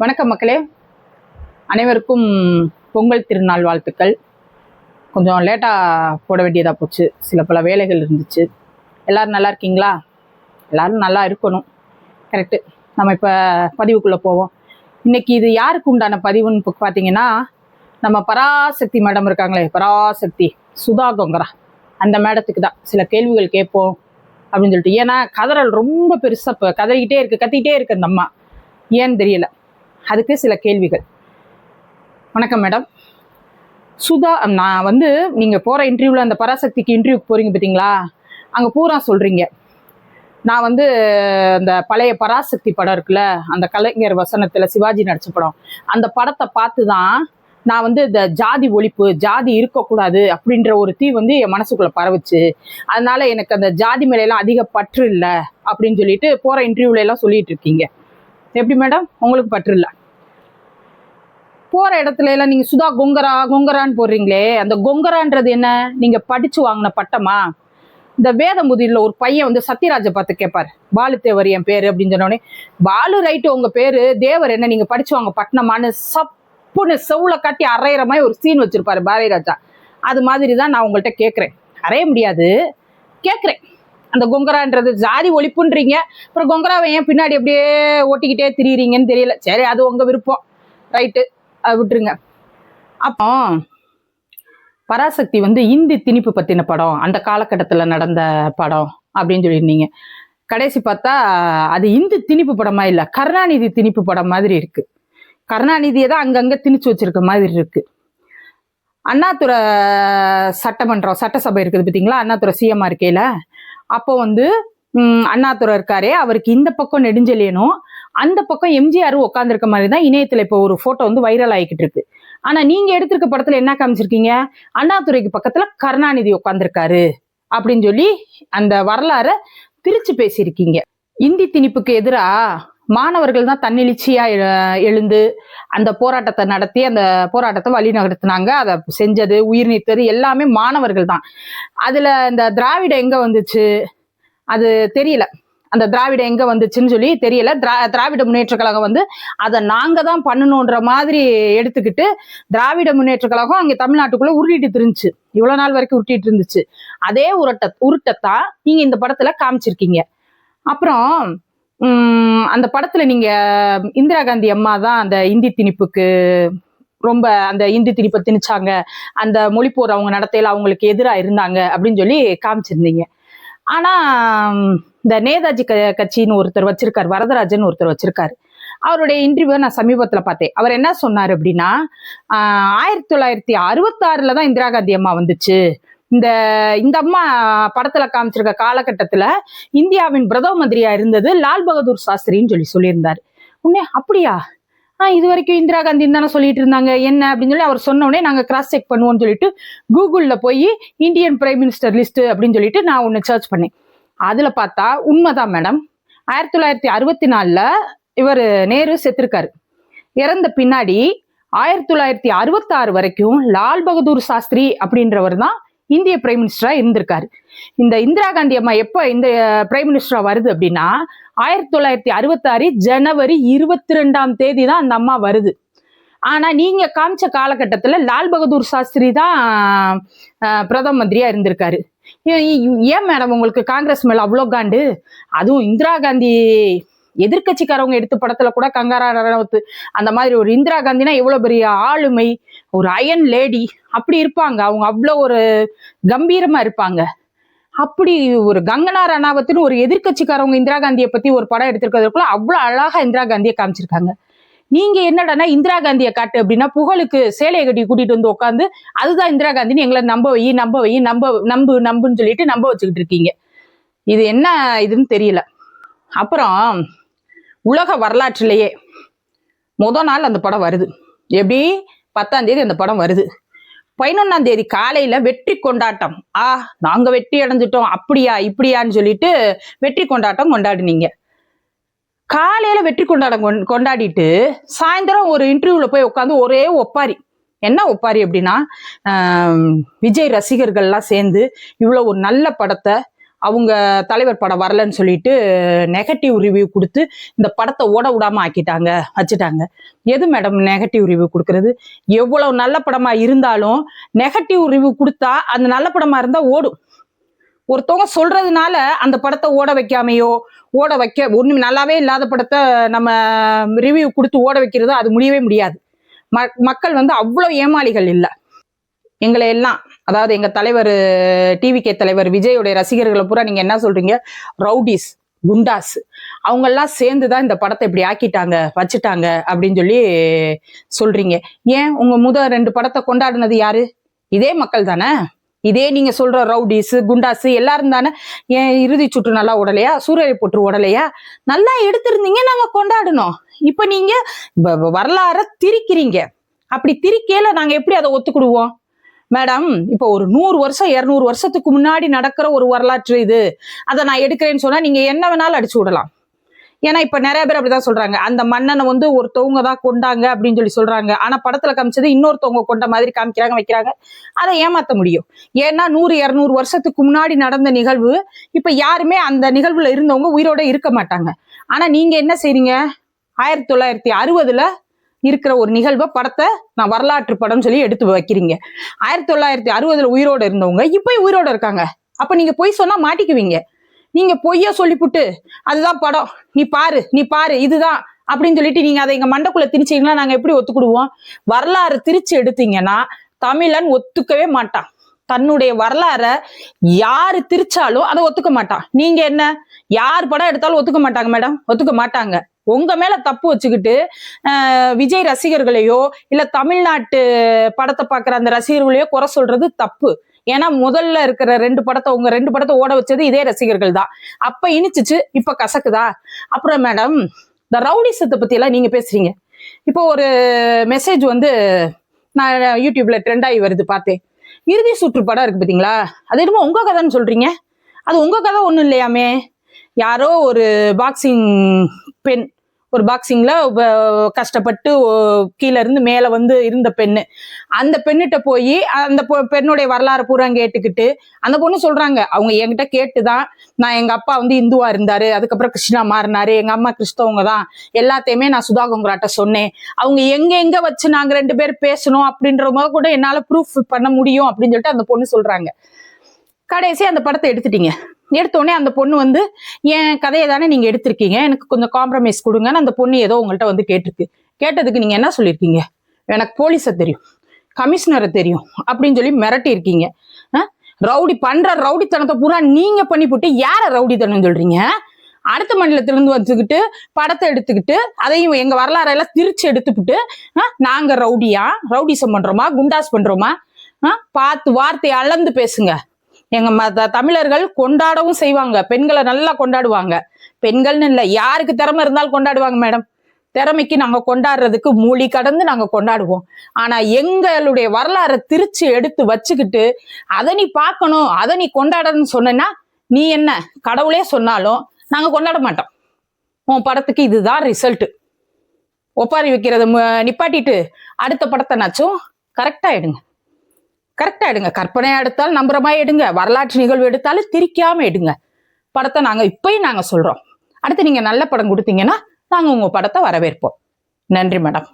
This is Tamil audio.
வணக்கம் மக்களே, அனைவருக்கும் பொங்கல் திருநாள் வாழ்த்துக்கள். கொஞ்சம் லேட்டாக போட வேண்டியதாக போச்சு, சில பல வேலைகள் இருந்துச்சு. எல்லோரும் நல்லா இருக்கீங்களா? எல்லோரும் நல்லா இருக்கணும். கரெக்டு. நம்ம இப்போ பதிவுக்குள்ளே போவோம். இன்றைக்கி இது யாருக்கு உண்டான பதிவுன்னு இப்போ பார்த்தீங்கன்னா, நம்ம பராசக்தி மேடம் இருக்காங்களே, பராசக்தி சுதா கொங்கரா, அந்த மேடத்துக்கு தான் சில கேள்விகள் கேட்போம் அப்படின்னு சொல்லிட்டு. ஏன்னா கதறல் ரொம்ப பெருசாக இப்போ கத்திக்கிட்டே இருக்கு அந்த அம்மா, ஏன்னு தெரியல. அதுக்கு சில கேள்விகள். வணக்கம் மேடம். சுதா, நான் நீங்கள் போகிற இன்டர்வியூவில் அந்த பராசக்திக்கு இன்டர்வியூக்கு போகிறீங்க பார்த்தீங்களா, அங்கே பூரா சொல்கிறீங்க, நான் அந்த பழைய பராசக்தி படம் இருக்குல்ல, அந்த கலைஞர் வசனத்தில் சிவாஜி நடித்த படம், அந்த படத்தை பார்த்து தான் நான் இந்த ஜாதி ஒழிப்பு, ஜாதி இருக்கக்கூடாது அப்படின்ற ஒரு தீ என் மனசுக்குள்ளே பரவுச்சு. அதனால எனக்கு அந்த ஜாதி மேலையெல்லாம் அதிக பற்று இல்லை அப்படின்னு சொல்லிட்டு போகிற இன்டர்வியூலாம் சொல்லிட்டு இருக்கீங்க. எப்படி மேடம் உங்களுக்கு பற்று இல்லை? போகிற இடத்துல எல்லாம் நீங்கள் சுதா கொங்கரான்னு போடுறீங்களே, அந்த கொங்கரான்றது என்ன? நீங்கள் படித்து வாங்கின பட்டமா? இந்த வேதமுதியில் ஒரு பையன் சத்யராஜை பார்த்து கேட்பார், பாலு தேவர் என் பேர் அப்படின்னு சொன்னோடனே, பாலு ரைட்டு உங்கள் பேர், தேவர் என்ன நீங்கள் படித்து வாங்க பட்டணமான்னு சப்புன்னு செவுளை காட்டி அரைகிற மாதிரி ஒரு சீன் வச்சுருப்பாரு பாரதி ராஜா. அது மாதிரி தான் நான் உங்கள்கிட்ட கேட்குறேன். அறைய முடியாது, கேட்குறேன். அந்த கொங்கரான்றது ஜாதி ஒழிப்புன்றீங்க, அப்புறம் கொங்கராவை ஏன் பின்னாடி அப்படியே ஓட்டிக்கிட்டே திரியிறீங்கன்னு தெரியல. சரி, அது உங்கள் விருப்பம், ரைட்டு, அதை விட்டுருங்க. அப்போ பராசக்தி இந்தி திணிப்பு பற்றின படம், அந்த காலகட்டத்தில் நடந்த படம் அப்படின்னு சொல்லியிருந்தீங்க. கடைசி பார்த்தா அது இந்தி திணிப்பு படமா இல்லை, கருணாநிதி திணிப்பு படம் மாதிரி இருக்கு. கருணாநிதியை தான் அங்கங்கே திணிச்சு வச்சிருக்க மாதிரி இருக்கு. அண்ணாதுரை சட்டமன்றம் சட்டசபை இருக்குது பார்த்தீங்களா, அண்ணாதுரை சிஎம்ஆ இருக்கையில், அப்போ அண்ணாதுரை இருக்காரே, அவருக்கு இந்த பக்கம் நெடுஞ்செழியனும் அந்த பக்கம் எம்ஜிஆர் உட்காந்துருக்க மாதிரி தான் இணையத்தில் இப்போ ஒரு ஃபோட்டோ வைரல் ஆகிக்கிட்டு இருக்கு. ஆனால் நீங்கள் எடுத்திருக்க படத்தில் என்ன காமிச்சிருக்கீங்க, அண்ணாதுரைக்கு பக்கத்தில் கருணாநிதி உட்காந்துருக்காரு அப்படின்னு சொல்லி அந்த வரலாறை பிரித்து பேசியிருக்கீங்க. இந்தி திணிப்புக்கு எதிராக மாணவர்கள் தான் தன்னெழுச்சியாக எழுந்து அந்த போராட்டத்தை நடத்தி அந்த போராட்டத்தை வழி நடத்தினாங்க. அதை செஞ்சது, உயிர் நீத்தது எல்லாமே மாணவர்கள் தான். அதில் இந்த திராவிட எங்கே வந்துச்சு அது தெரியல, அந்த திராவிட எங்க வந்துச்சுன்னு சொல்லி தெரியல. திராவிட முன்னேற்ற கழகம் அதை நாங்க தான் பண்ணணுன்ற மாதிரி எடுத்துக்கிட்டு திராவிட முன்னேற்ற கழகம் அங்கே தமிழ்நாட்டுக்குள்ள உருட்டிட்டு இருந்துச்சு, இவ்வளவு நாள் வரைக்கும் உருட்டிட்டு இருந்துச்சு. அதே உருட்டத்தான் நீங்க இந்த படத்துல காமிச்சிருக்கீங்க. அப்புறம் அந்த படத்துல நீங்க இந்திரா காந்தி அம்மா தான் அந்த இந்தி திணிப்புக்கு ரொம்ப அந்த இந்தி திணிப்பை திணிச்சாங்க, அந்த மொழிப்போர் அவங்க நடத்தையில அவங்களுக்கு எதிராக இருந்தாங்க அப்படின்னு சொல்லி காமிச்சிருந்தீங்க. ஆனா இந்த நேதாஜி கட்சின்னு ஒருத்தர் வச்சிருக்காரு, வரதராஜன் ஒருத்தர் வச்சிருக்காரு, அவருடைய இன்டர்வியூ நான் சமீபத்தில் பார்த்தேன். அவர் என்ன சொன்னார் அப்படின்னா, 1966 தான் இந்திரா காந்தி அம்மா வந்துச்சு, இந்த அம்மா படத்துல காமிச்சிருக்க காலகட்டத்துல இந்தியாவின் பிரதம மந்திரியா இருந்தது லால் பகதூர் சாஸ்திரின்னு சொல்லியிருந்தாரு. உடனே அப்படியா, இது வரைக்கும் இந்திரா காந்தின்னு தானே சொல்லிட்டு இருந்தாங்க, என்ன அப்படின்னு சொல்லி அவர் சொன்ன உடனே நாங்கள் கிராஸ் செக் பண்ணுவோம்னு சொல்லிட்டு கூகுளில் போய் இந்தியன் பிரைம் மினிஸ்டர் லிஸ்ட் அப்படின்னு சொல்லிட்டு நான் ஒன்று சர்ச் பண்ணேன். அதில் பார்த்தா உண்மைதான் மேடம், 1964 இவர் நேரு செத்துருக்காரு. இறந்த பின்னாடி 1966 வரைக்கும் லால் பகதூர் சாஸ்திரி அப்படின்றவர் தான் இந்திய பிரைம் மினிஸ்டரா இருந்திருக்காரு. இந்த இந்திரா காந்தி அம்மா எப்போ இந்த பிரைம் மினிஸ்டரா வருது அப்படின்னா 1966 ஜனவரி 22 தான் அந்த அம்மா வருது. ஆனா நீங்க காமிச்ச காலகட்டத்துல லால் பகதூர் சாஸ்திரி தான் பிரதம மந்திரியா இருந்திருக்காரு. ஏன் மேடம் உங்களுக்கு காங்கிரஸ் மேல அவ்வளோ காண்டு? அதுவும் இந்திரா காந்தி எதிர்கட்சிக்காரவங்க எடுத்த படத்துல கூட கங்காரா ரணவத் அந்த மாதிரி ஒரு இந்திரா காந்தினா எவ்வளவு பெரிய ஆளுமை, ஒரு அயன் லேடி அப்படி இருப்பாங்க, அவங்க அவ்வளோ ஒரு கம்பீரமா இருப்பாங்க. அப்படி ஒரு கங்கனா ரணாவத்னு ஒரு எதிர்கட்சிக்காரவங்க இந்திரா காந்தியை பத்தி ஒரு படம் எடுத்திருக்கிறதுக்குள்ள அவ்வளவு அழகா இந்திரா காந்தியை காமிச்சிருக்காங்க. நீங்க என்னடனா இந்திரா காந்தியை காட்டு அப்படின்னா புகழுக்கு சேலையை கட்டி கூட்டிட்டு உட்காந்து அதுதான் இந்திரா காந்தின்னு எங்களை நம்புன்னு சொல்லிட்டு நம்ப வச்சுக்கிட்டு இருக்கீங்க. இது என்ன இதுன்னு தெரியல. அப்புறம் உலக வரலாற்றிலேயே முதல் நாள் அந்த படம் வருது. எப்படி 10ஆம் தேதி அந்த படம் வருது, 11ஆம் தேதி காலையில வெற்றி கொண்டாட்டம், நாங்க வெற்றி அடைஞ்சிட்டோம் அப்படியா இப்படியான்னு சொல்லிட்டு வெற்றி கொண்டாட்டம் கொண்டாடினீங்க. காலையில வெற்றி கொண்டாடிட்டு சாயந்தரம் ஒரு இன்டர்வியூல போய் உட்காந்து ஒரே ஒப்பாரி. என்ன ஒப்பாரி அப்படின்னா, விஜய் ரசிகர்கள்லாம் சேர்ந்து இவ்வளவு ஒரு நல்ல படத்தை அவங்க தலைவர் படம் வரலன்னு சொல்லிட்டு நெகட்டிவ் ரிவ்யூ கொடுத்து இந்த படத்தை ஓட விடாம ஆக்கிட்டாங்க, வச்சுட்டாங்க. எது மேடம் நெகட்டிவ் ரிவ்யூ கொடுக்கறது? எவ்வளவு நல்ல படமா இருந்தாலும் நெகட்டிவ் ரிவ்யூ கொடுத்தா அந்த நல்ல படமா இருந்தா ஓடும். ஒருத்தவங்க சொல்றதுனால அந்த படத்தை ஓட வைக்காமையோ, ஓட வைக்க ஒண்ணும் நல்லாவே இல்லாத படத்தை நம்ம ரிவ்யூ கொடுத்து ஓட வைக்கிறது அது முடியவே முடியாது. மக்கள் வந்து அவ்வளவு ஏமாளிகள் இல்லை. எங்களை எல்லாம், அதாவது எங்க தலைவர் டிவிகே தலைவர் விஜயோடைய ரசிகர்களை பூரா நீங்க என்ன சொல்றீங்க? ரவுடிஸ், குண்டாஸ், அவங்க எல்லாம் சேர்ந்துதான் இந்த படத்தை இப்படி ஆக்கிட்டாங்க, வச்சுட்டாங்க அப்படின்னு சொல்லி சொல்றீங்க. ஏன் உங்க 2 படத்தை கொண்டாடினது யாரு? இதே மக்கள் தானே. இதே நீங்க சொல்ற ரவுடிஸ், குண்டாஸ் எல்லாரும் தானே. ஏன் இறுதி சுற்று நல்லா ஓடலையா? சூரரை போட்டு ஓடலையா? நல்லா எடுத்திருந்தீங்க, நாங்க கொண்டாடணும். இப்ப நீங்க வரலாற திரிக்கிறீங்க. அப்படி திரிக்கையில நாங்க எப்படி அதை ஒத்துக்கிடுவோம் மேடம்? இப்போ ஒரு 100 வருஷம் 200 வருஷத்துக்கு முன்னாடி நடக்கிற ஒரு வரலாற்று இது, அதை நான் எடுக்கிறேன்னு சொன்னா நீங்க என்ன வேணாலும் அடிச்சு விடலாம். ஏன்னா இப்ப நிறைய பேர் அப்படிதான் சொல்றாங்க, அந்த மன்னனை வந்து ஒருத்தவங்க தான் கொண்டாங்க அப்படின்னு சொல்லி சொல்றாங்க. ஆனா படத்துல காமிச்சது இன்னொருத்தவங்க கொண்ட மாதிரி காமிக்கிறாங்க, வைக்கிறாங்க. அதை ஏமாத்த முடியும். ஏன்னா 100-200 வருஷத்துக்கு முன்னாடி நடந்த நிகழ்வு இப்ப யாருமே அந்த நிகழ்வுல இருந்தவங்க உயிரோட இருக்க மாட்டாங்க. ஆனா நீங்க என்ன செய்றீங்க? 1960ல இருக்கிற ஒரு நிகழ்வை படத்தை நான் வரலாற்று படம் சொல்லி எடுத்து வைக்கிறீங்க. 1960ல உயிரோட இருந்தவங்க இப்ப உயிரோட இருக்காங்க. அப்ப நீங்க பொய் சொன்னா மாட்டிக்குவீங்க. நீங்க பொய்யா சொல்லிப்புட்டு அதுதான் படம், நீ பாரு நீ பாரு இதுதான் அப்படின்னு சொல்லிட்டு நீங்க அதை எங்க மண்டக்குள்ள திணிச்சீங்கன்னா நாங்க எப்படி ஒத்துக்கிடுவோம்? வரலாறு திரிச்சு எடுத்தீங்கன்னா தமிழன் ஒத்துக்கவே மாட்டான். தன்னுடைய வரலாற யாரு திரிச்சாலும் அதை ஒத்துக்க மாட்டான். நீங்க என்ன, யார் படம் எடுத்தாலும் ஒத்துக்க மாட்டாங்க மேடம், ஒத்துக்க மாட்டாங்க. உங்க மேல தப்பு வச்சுக்கிட்டு விஜய் ரசிகர்களையோ இல்ல தமிழ்நாட்டு படத்தை பாக்குற அந்த ரசிகர்களையோ குறை சொல்றது தப்பு. ஏன்னா முதல்ல இருக்கிற 2 படத்தை, உங்க 2 படத்தை ஓட வச்சது இதே ரசிகர்கள் தான். அப்ப இனிச்சிச்சு, இப்ப கசக்குதா? அப்புறம் மேடம் இந்த ரவுடிசத்தை பத்தி எல்லாம் நீங்க பேசுறீங்க. இப்போ ஒரு மெசேஜ் வந்து நான் யூடியூப்ல ட்ரெண்ட் ஆகி வருது, பார்த்தேன். இறுதி சுற்று படம் இருக்கு பாத்தீங்களா, அது என்னமோ உங்க கதைன்னு சொல்றீங்க. அது உங்க கதை ஒண்ணும் இல்லையாமே. யாரோ ஒரு பாக்ஸிங் பெண், ஒரு பாக்ஸிங்ல கஷ்டப்பட்டு கீழே இருந்து மேல வந்து இருந்த பெண்ணு, அந்த பெண்ணிட்ட போய் அந்த பெண்ணுடைய வரலாறு பூரா கேட்டுக்கிட்டு அந்த பொண்ணு சொல்றாங்க, அவங்க என்கிட்ட கேட்டுதான் நான், எங்க அப்பா வந்து இந்துவா இருந்தாரு, அதுக்கப்புறம் கிருஷ்ணா மாறினாரு, எங்க அம்மா கிறிஸ்தவங்க தான், எல்லாத்தையுமே நான் சுதா கொங்கராட்ட சொன்னேன், அவங்க எங்க வச்சு நாங்க 2 பேர் பேசணும் அப்படின்ற போது கூட என்னால ப்ரூஃப் பண்ண முடியும் அப்படின்னு சொல்லிட்டு அந்த பொண்ணு சொல்றாங்க. கடைசி அந்த படத்தை எடுத்துட்டீங்க. எடுத்தோடனே அந்த பொண்ணு வந்து, என் கதையை தானே நீங்க எடுத்திருக்கீங்க, எனக்கு கொஞ்சம் காம்ப்ரமைஸ் கொடுங்கன்னு அந்த பொண்ணு ஏதோ உங்கள்கிட்ட வந்து கேட்டிருக்கு. கேட்டதுக்கு நீங்க என்ன சொல்லியிருக்கீங்க? எனக்கு போலீஸை தெரியும், கமிஷனரை தெரியும் அப்படின்னு சொல்லி மிரட்டி இருக்கீங்க. ரவுடி பண்ற ரவுடித்தனத்தை பூரா நீங்க பண்ணி போட்டு யார ரவுடித்தனம் சொல்றீங்க? அடுத்த மாநிலத்திலிருந்து வச்சுக்கிட்டு படத்தை எடுத்துக்கிட்டு அதையும் எங்க வரலாறையெல்லாம் திரிச்சு எடுத்துக்கிட்டு நாங்க ரவுடியா, ரவுடிசம் பண்றோமா, குண்டாஸ் பண்றோமா? பார்த்து வார்த்தையை அளந்து பேசுங்க. எங்க தமிழர்கள் கொண்டாடவும் செய்வாங்க, பெண்களை நல்லா கொண்டாடுவாங்க. பெண்கள்னு இல்லை, யாருக்கு திறமை இருந்தாலும் கொண்டாடுவாங்க மேடம். திறமைக்கு நாங்க கொண்டாடுறதுக்கு மூலி கடந்து நாங்க கொண்டாடுவோம். ஆனா எங்களுடைய வரலாறை திரிச்சு எடுத்து வச்சுக்கிட்டு அதை நீ பார்க்கணும், அதை நீ கொண்டாடணும்னு சொன்னா, நீ என்ன கடவுளே சொன்னாலும் நாங்க கொண்டாட மாட்டோம். உன் படத்துக்கு இதுதான் ரிசல்ட். ஒப்பாரி வைக்கிறத நிப்பாட்டிட்டு அடுத்த படத்தை நாச்சும் கரெக்டா எடுங்க, கரெக்டா எடுங்க. கற்பனையா எடுத்தாலும் நம்புற மாதிரி எடுங்க, வரலாற்று நிகழ்வு எடுத்தாலும் திரிக்காம எடுங்க படத்தை. நாங்க இப்பயும் நாங்க சொல்றோம், அடுத்து நீங்க நல்ல படம் கொடுத்தீங்கன்னா நாங்க உங்க படத்தை வரவேற்போம். நன்றி மேடம்.